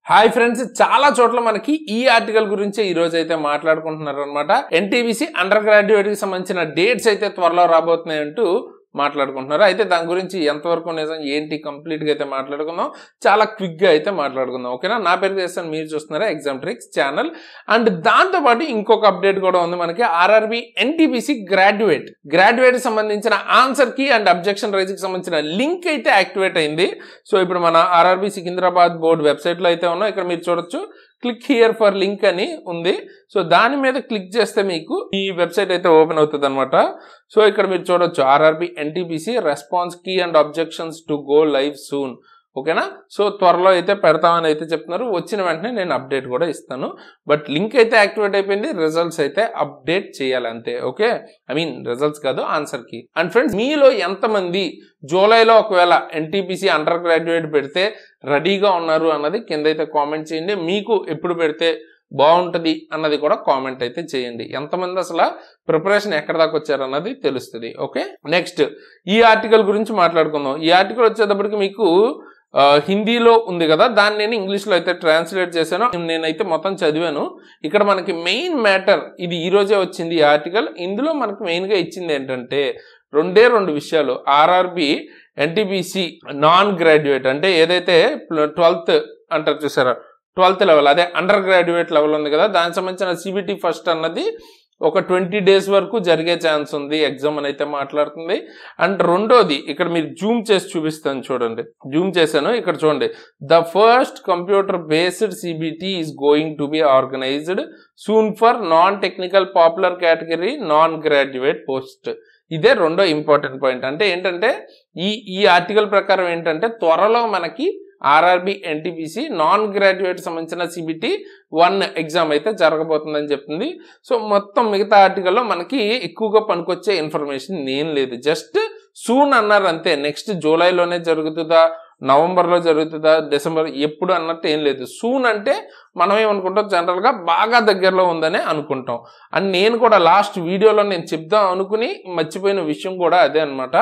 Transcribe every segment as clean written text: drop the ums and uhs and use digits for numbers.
Hi friends, చాలా చోట్ల మనకి ఈ ఆర్టికల్ గురించి ఈ రోజు అయితే మాట్లాడుకుంటున్నారు అనమాట. ఎన్టీబీసీ అండర్ గ్రాడ్యుయేట్ కి సంబంధించిన డేట్స్ అయితే త్వరలో రాబోతున్నాయంటూ మాట్లాడుకుంటున్నారు. అయితే దాని గురించి ఎంతవరకు నిజం ఏంటి కంప్లీట్ గా అయితే మాట్లాడుకుందాం. చాలా క్విక్ గా అయితే మాట్లాడుకుందాం. ఓకేనా? నా పేరు చేస్తాను, మీరు చూస్తున్నారా ఎగ్జామ్ ట్రిక్స్ ఛానల్. అండ్ దాంతో పాటు ఇంకొక అప్డేట్ కూడా ఉంది మనకి. ఆర్ఆర్బి ఎన్టీబీసీ గ్రాడ్యుయేట్ సంబంధించిన ఆన్సర్ కి అండ్ అబ్జెక్షన్ రైజ్ కి సంబంధించిన లింక్ అయితే యాక్టివేట్ అయింది. సో ఇప్పుడు మన ఆర్ఆర్బి సికింద్రాబాద్ బోర్డు వెబ్సైట్ లో అయితే ఉన్నాం. ఇక్కడ మీరు చూడొచ్చు, క్లిక్ హియర్ ఫర్ లింక్ అని ఉంది. సో దాని మీద క్లిక్ చేస్తే మీకు ఈ వెబ్సైట్ అయితే ఓపెన్ అవుతుంది అనమాట. సో ఇక్కడ మీరు చూడొచ్చు, RRB NTPC response key and objections to go live soon. ఓకేనా? సో త్వరలో అయితే పెడతామని అయితే చెప్తున్నారు. వచ్చిన వెంటనే నేను అప్డేట్ కూడా ఇస్తాను. బట్ లింక్ అయితే యాక్టివేట్ అయిపోయింది. రిజల్ట్స్ అయితే అప్డేట్ చేయాలి అంతే. ఓకే, ఐ మీన్ రిజల్ట్స్ కాదు, ఆన్సర్ కి. అండ్ ఫ్రెండ్స్, మీలో ఎంతమంది జూలైలో ఒకవేళ ఎన్టీపీసీ అండర్ గ్రాడ్యుయేట్ పెడితే రెడీగా ఉన్నారు అన్నది కింద అయితే కామెంట్ చేయండి. మీకు ఎప్పుడు పెడితే బాగుంటది అన్నది కూడా కామెంట్ అయితే చేయండి. ఎంతమంది అసలు ప్రిపరేషన్ ఎక్కడ దాకా వచ్చారన్నది తెలుస్తుంది. ఓకే, నెక్స్ట్ ఈ ఆర్టికల్ గురించి మాట్లాడుకుందాం. ఈ ఆర్టికల్ వచ్చేటప్పటికి మీకు హిందీలో ఉంది కదా, దాన్ని నేను ఇంగ్లీష్లో అయితే ట్రాన్స్లేట్ చేశాను. నేనైతే మొత్తం చదివాను. ఇక్కడ మనకి మెయిన్ మ్యాటర్ ఇది ఈ రోజే వచ్చింది ఈ ఆర్టికల్. ఇందులో మనకి మెయిన్గా ఇచ్చింది ఏంటంటే రెండు విషయాలు. ఆర్ఆర్బి ఎన్టీబీసీ నాన్ గ్రాడ్యుయేట్ అంటే ఏదైతే 12th అంటారు చూసారా, 12th లెవెల్, అదే అండర్ గ్రాడ్యుయేట్ లెవెల్ ఉంది కదా, దానికి సంబంధించిన సిబిటి ఫస్ట్ అన్నది ఒక 20 days వరకు జరిగే ఛాన్స్ ఉంది ఎగ్జామ్ అని అయితే మాట్లాడుతుంది. అండ్ రెండోది ఇక్కడ మీరు జూమ్ చేసి చూపిస్తాను చూడండి. జూమ్ చేశాను, ఇక్కడ చూడండి. The first computer based CBT is going to be organised soon for non technical popular category non graduate post. ఇదే రెండో ఇంపార్టెంట్ పాయింట్. అంటే ఏంటంటే ఈ ఆర్టికల్ ప్రకారం ఏంటంటే త్వరలో మనకి ఆర్ఆర్బి ఎన్టీపీసీ నాన్ గ్రాడ్యుయేట్ సంబంధించిన సిబిటి 1 ఎగ్జామ్ అయితే జరగబోతుందని చెప్తుంది. సో మొత్తం మిగతా ఆర్టికల్లో మనకి ఎక్కువగా పనికొచ్చే ఇన్ఫర్మేషన్ ఏం లేదు. జస్ట్ సూన్ అన్నారు అంతే. నెక్స్ట్ జూలైలోనే జరుగుతుందా, నవంబర్లో జరుగుతుందా, డిసెంబర్ ఎప్పుడు అన్నట్టు ఏం లేదు. సూన్ అంటే మనం ఏమనుకుంటాం, జనరల్గా బాగా దగ్గరలో ఉందని అనుకుంటాం. అండ్ నేను కూడా లాస్ట్ వీడియోలో నేను చెప్దాం అనుకుని మర్చిపోయిన విషయం కూడా అదే అనమాట.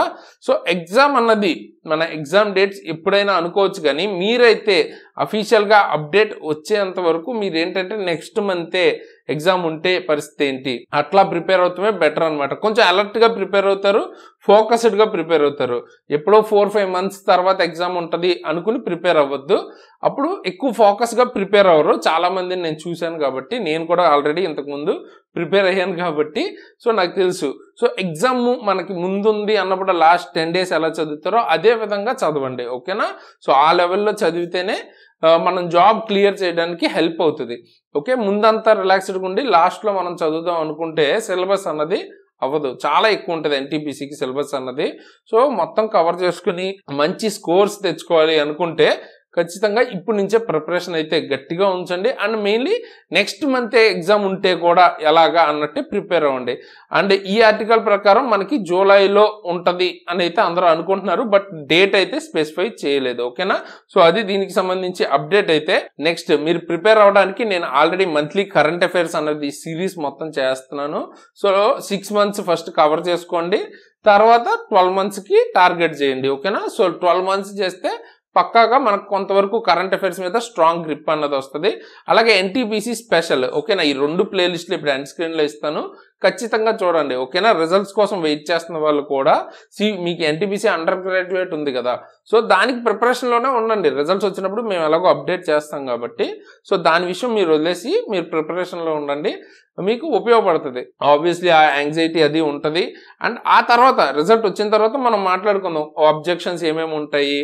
సో ఎగ్జామ్ అన్నది మన ఎగ్జామ్ డేట్స్ ఎప్పుడైనా అనుకోవచ్చు, కానీ మీరైతే అఫీషియల్గా అప్డేట్ వచ్చేంత వరకు మీరేంటంటే నెక్స్ట్ మంతే ఎగ్జామ్ ఉంటే పరిస్థితి ఏంటి, అట్లా ప్రిపేర్ అవుతామే బెటర్ అనమాట. కొంచెం అలర్ట్గా ప్రిపేర్ అవుతారు, ఫోకస్డ్గా ప్రిపేర్ అవుతారు. ఎప్పుడో 4-5 months తర్వాత ఎగ్జామ్ ఉంటుంది అనుకుని ప్రిపేర్ అవ్వద్దు. అప్పుడు ఎక్కువ ఫోకస్గా ప్రిపేర్ అవ్వరు. చాలా మందిని నేను చూశాను కాబట్టి, నేను కూడా ఆల్రెడీ ఇంతకుముందు ప్రిపేర్ అయ్యాను కాబట్టి సో నాకు తెలుసు. సో ఎగ్జామ్ మనకి ముందుంది అన్నప్పుడు లాస్ట్ 10 days ఎలా చదువుతారో అదే విధంగా చదవండి. ఓకేనా? సో ఆ లెవెల్లో చదివితేనే మనం జాబ్ క్లియర్ చేయడానికి హెల్ప్ అవుతుంది. ఓకే, ముందంతా రిలాక్స్డ్గా ఉండి లాస్ట్లో మనం చదువుదాం అనుకుంటే సిలబస్ అన్నది అవ్వదు. చాలా ఎక్కువ ఉంటుంది ఎన్టీపీసీకి సిలబస్ అన్నది. సో మొత్తం కవర్ చేసుకుని మంచి స్కోర్స్ తెచ్చుకోవాలి అనుకుంటే ఖచ్చితంగా ఇప్పటి నుంచే ప్రిపరేషన్ అయితే గట్టిగా ఉంచండి. And mainly next month exam ఉంటే కూడా ఎలాగా అన్నట్టే ప్రిపేర్ అవ్వండి. అండ్ ఈ ఆర్టికల్ ప్రకారం మనకి జూలైలో ఉంటుంది అని అయితే అందరూ అనుకుంటున్నారు, బట్ డేట్ అయితే స్పెసిఫై చేయలేదు. ఓకేనా? సో అది దీనికి సంబంధించి అప్డేట్. అయితే నెక్స్ట్ మీరు ప్రిపేర్ అవ్వడానికి నేను ఆల్రెడీ మంత్లీ కరెంట్ అఫైర్స్ అన్నది సిరీస్ మొత్తం చేస్తున్నాను. సో 6 months ఫస్ట్ కవర్ చేసుకోండి, తర్వాత 12 monthsకి టార్గెట్ చేయండి. ఓకేనా? సో 12 months చేస్తే పక్కాగా మనకు కొంతవరకు కరెంట్ అఫైర్స్ మీద స్ట్రాంగ్ గ్రిప్ అన్నది వస్తుంది. అలాగే ఎన్టీపీసీ స్పెషల్. ఓకేనా? ఈ 2 ప్లేలిస్టులు ఇప్పుడు ఎండ్ స్క్రీన్లో ఇస్తాను, ఖచ్చితంగా చూడండి. ఓకేనా? రిజల్ట్స్ కోసం వెయిట్ చేస్తున్న వాళ్ళు కూడా మీకు ఎన్టీపీసీ అండర్ గ్రాడ్యుయేట్ ఉంది కదా, సో దానికి ప్రిపరేషన్లోనే ఉండండి. రిజల్ట్స్ వచ్చినప్పుడు మేము ఎలాగో అప్డేట్ చేస్తాం కాబట్టి సో దాని విషయం మీరు వదిలేసి మీరు ప్రిపరేషన్లో ఉండండి, మీకు ఉపయోగపడుతుంది. ఆబ్వియస్లీ ఆ యాంగ్జైటీ అది ఉంటుంది. అండ్ ఆ తర్వాత రిజల్ట్ వచ్చిన తర్వాత మనం మాట్లాడుకుందాం అబ్జెక్షన్స్ ఏమేమి ఉంటాయి,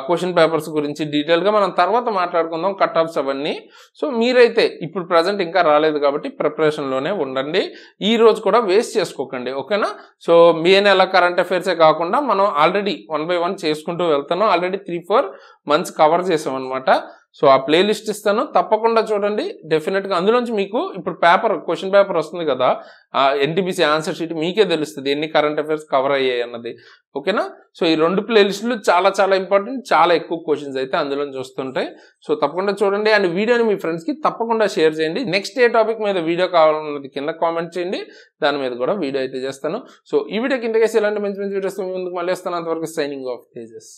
క్వశ్చన్ పేపర్స్ గురించి డీటెయిల్గా మనం తర్వాత మాట్లాడుకుందాం, కట్ ఆఫ్స్ అవన్నీ. సో మీరైతే ఇప్పుడు ప్రజెంట్ ఇంకా రాలేదు కాబట్టి ప్రిపరేషన్లోనే ఉండండి. ఈ రోజు కూడా వేస్ట్ చేసుకోకండి. ఓకేనా? సో మే నెల కరెంట్ అఫైర్సే కాకుండా మనం ఆల్రెడీ 1 by 1 చేసుకుంటూ వెళ్తున్నాం. ఆల్రెడీ 3-4 months కవర్ చేసాం అనమాట. సో ఆ ప్లేలిస్ట్ ఇస్తాను, తప్పకుండా చూడండి. డెఫినెట్గా అందులోంచి మీకు ఇప్పుడు క్వశ్చన్ పేపర్ వస్తుంది కదా, ఎన్టీపీసీ ఆన్సర్ షీట్ మీకే తెలుస్తుంది ఎన్ని కరెంట్ అఫైర్స్ కవర్ అయ్యాయి అన్నది. ఓకేనా? సో ఈ 2 ప్లేలిస్టులు చాలా చాలా ఇంపార్టెంట్. చాలా ఎక్కువ క్వశ్చన్స్ అయితే అందులోంచి వస్తుంటాయి. సో తప్పకుండా చూడండి. అండ్ వీడియోని మీ ఫ్రెండ్స్కి తప్పకుండా షేర్ చేయండి. నెక్స్ట్ ఏ టాపిక్ మీద వీడియో కావాలన్నది కింద కామెంట్ చేయండి, దాని మీద కూడా వీడియో అయితే చేస్తాను. సో ఈ వీడియో కిందకేసి ఇలాంటి మంచి మంచి వీడియోస్ ముందుకు మళ్ళీ వస్తాను. అంతవరకు సైనింగ్ ఆఫ్ తేజస్.